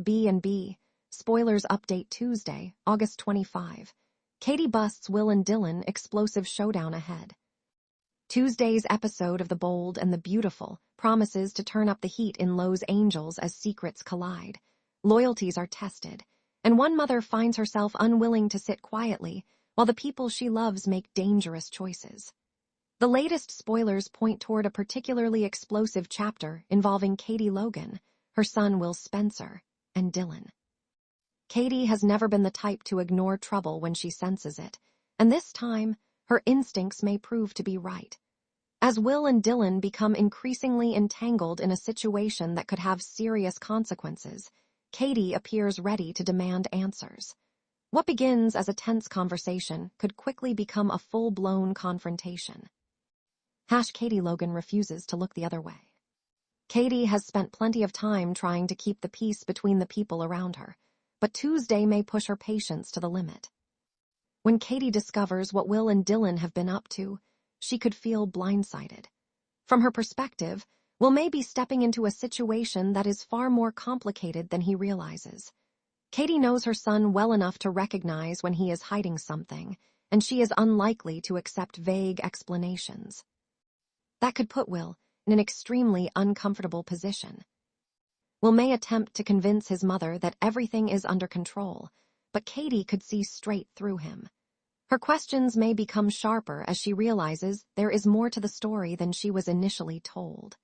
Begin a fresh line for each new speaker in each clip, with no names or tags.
B&B. Spoilers update Tuesday, August 25. Katie busts Will and Dylan, explosive showdown ahead. Tuesday's episode of The Bold and the Beautiful promises to turn up the heat in Los Angeles as secrets collide. Loyalties are tested, and one mother finds herself unwilling to sit quietly while the people she loves make dangerous choices. The latest spoilers point toward a particularly explosive chapter involving Katie Logan, her son Will Spencer, and Dylan. Katie has never been the type to ignore trouble when she senses it, and this time, her instincts may prove to be right. As Will and Dylan become increasingly entangled in a situation that could have serious consequences, Katie appears ready to demand answers. What begins as a tense conversation could quickly become a full-blown confrontation. Katie Logan refuses to look the other way. Katie has spent plenty of time trying to keep the peace between the people around her, but Tuesday may push her patience to the limit. When Katie discovers what Will and Dylan have been up to, she could feel blindsided. From her perspective, Will may be stepping into a situation that is far more complicated than he realizes. Katie knows her son well enough to recognize when he is hiding something, and she is unlikely to accept vague explanations. That could put Will in an extremely uncomfortable position. Will may attempt to convince his mother that everything is under control, but Katie could see straight through him. Her questions may become sharper as she realizes there is more to the story than she was initially told.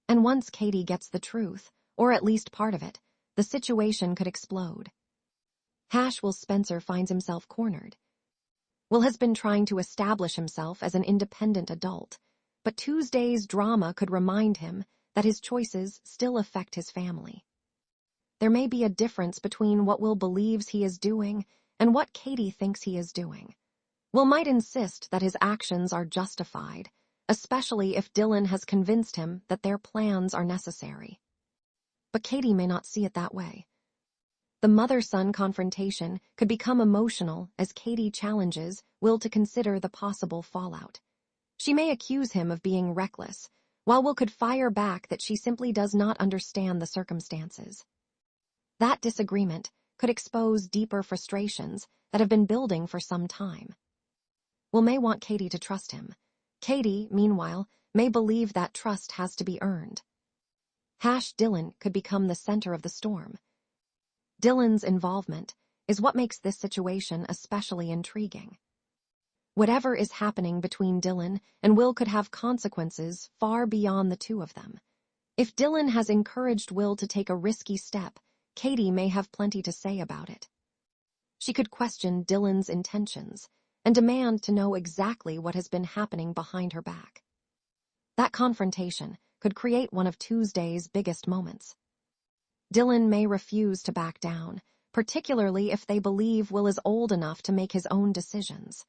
And once Katie gets the truth, or at least part of it, the situation could explode. Will Spencer finds himself cornered. Will has been trying to establish himself as an independent adult, but Tuesday's drama could remind him that his choices still affect his family. There may be a difference between what Will believes he is doing and what Katie thinks he is doing. Will might insist that his actions are justified, especially if Dylan has convinced him that their plans are necessary. But Katie may not see it that way. The mother-son confrontation could become emotional as Katie challenges Will to consider the possible fallout. She may accuse him of being reckless, while Will could fire back that she simply does not understand the circumstances. That disagreement could expose deeper frustrations that have been building for some time. Will may want Katie to trust him. Katie, meanwhile, may believe that trust has to be earned. Dylan could become the center of the storm. Dylan's involvement is what makes this situation especially intriguing. Whatever is happening between Dylan and Will could have consequences far beyond the two of them. If Dylan has encouraged Will to take a risky step, Katie may have plenty to say about it. She could question Dylan's intentions and demand to know exactly what has been happening behind her back. That confrontation could create one of Tuesday's biggest moments. Dylan may refuse to back down, particularly if they believe Will is old enough to make his own decisions.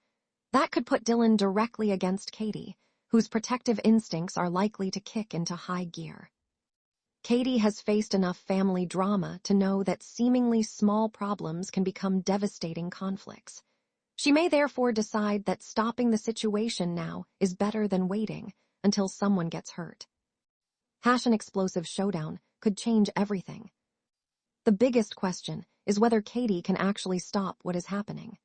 That could put Dylan directly against Katie, whose protective instincts are likely to kick into high gear. Katie has faced enough family drama to know that seemingly small problems can become devastating conflicts. She may therefore decide that stopping the situation now is better than waiting until someone gets hurt. An explosive showdown could change everything. The biggest question is whether Katie can actually stop what is happening.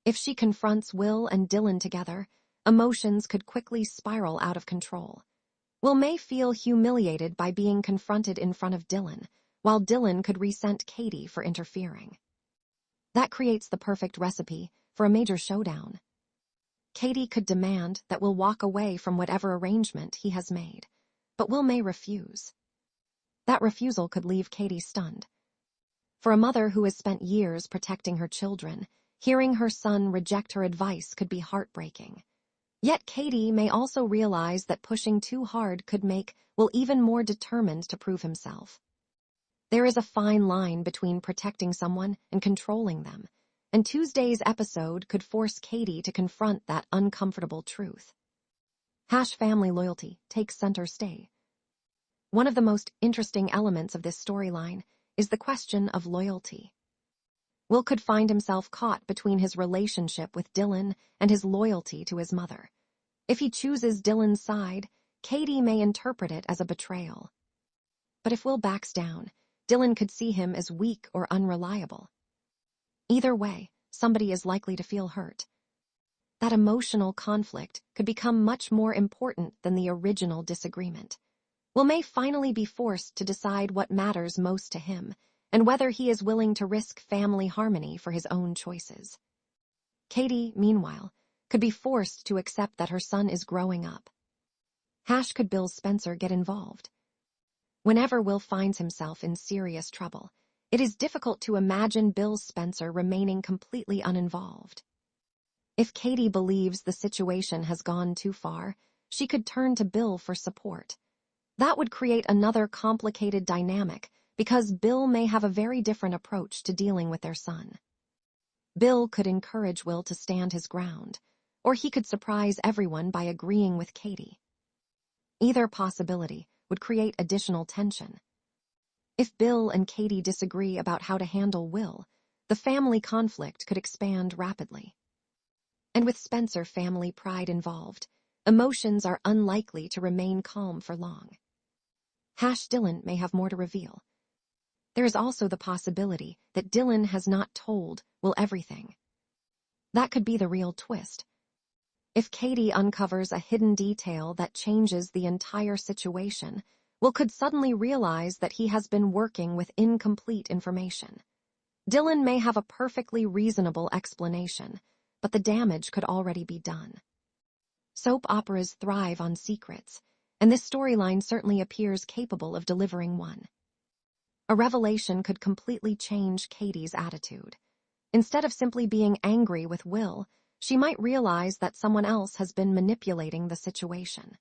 If she confronts Will and Dylan together, emotions could quickly spiral out of control. Will may feel humiliated by being confronted in front of Dylan, while Dylan could resent Katie for interfering. That creates the perfect recipe for a major showdown. Katie could demand that Will walk away from whatever arrangement he has made, but Will may refuse. That refusal could leave Katie stunned. For a mother who has spent years protecting her children, hearing her son reject her advice could be heartbreaking. Yet Katie may also realize that pushing too hard could make Will even more determined to prove himself. There is a fine line between protecting someone and controlling them, and Tuesday's episode could force Katie to confront that uncomfortable truth. Family loyalty takes center stage. One of the most interesting elements of this storyline is the question of loyalty. Will could find himself caught between his relationship with Dylan and his loyalty to his mother. If he chooses Dylan's side, Katie may interpret it as a betrayal. But if Will backs down, Dylan could see him as weak or unreliable. Either way, somebody is likely to feel hurt. That emotional conflict could become much more important than the original disagreement. Will may finally be forced to decide what matters most to him, and whether he is willing to risk family harmony for his own choices. Katie, meanwhile, could be forced to accept that her son is growing up. Could Bill Spencer get involved? Whenever Will finds himself in serious trouble, it is difficult to imagine Bill Spencer remaining completely uninvolved. If Katie believes the situation has gone too far, she could turn to Bill for support. That would create another complicated dynamic because Bill may have a very different approach to dealing with their son. Bill could encourage Will to stand his ground, or he could surprise everyone by agreeing with Katie. Either possibility would create additional tension. If Bill and Katie disagree about how to handle Will, the family conflict could expand rapidly. And with Spencer family pride involved, emotions are unlikely to remain calm for long. Dylan may have more to reveal. There is also the possibility that Dylan has not told Will everything. That could be the real twist. If Katie uncovers a hidden detail that changes the entire situation, Will could suddenly realize that he has been working with incomplete information. Dylan may have a perfectly reasonable explanation, but the damage could already be done. Soap operas thrive on secrets, and this storyline certainly appears capable of delivering one. A revelation could completely change Katie's attitude. Instead of simply being angry with Will, she might realize that someone else has been manipulating the situation.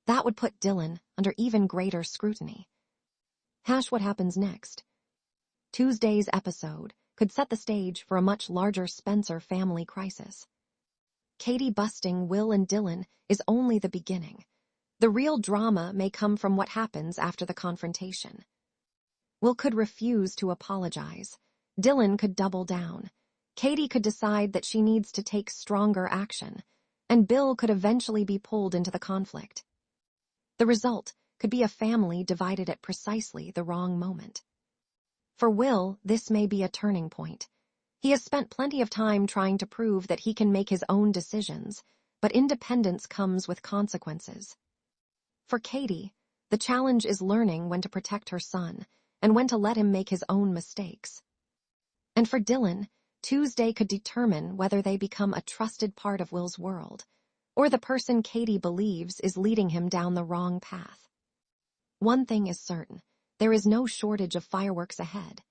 That would put Dylan under even greater scrutiny. What happens next? Tuesday's episode could set the stage for a much larger Spencer family crisis. Katie busting Will and Dylan is only the beginning. The real drama may come from what happens after the confrontation. Will could refuse to apologize. Dylan could double down. Katie could decide that she needs to take stronger action, and Bill could eventually be pulled into the conflict. The result could be a family divided at precisely the wrong moment. For Will, this may be a turning point. He has spent plenty of time trying to prove that he can make his own decisions, but independence comes with consequences. For Katie, the challenge is learning when to protect her son and when to let him make his own mistakes. And for Dylan, Tuesday could determine whether they become a trusted part of Will's world, or the person Katie believes is leading him down the wrong path. One thing is certain, there is no shortage of fireworks ahead.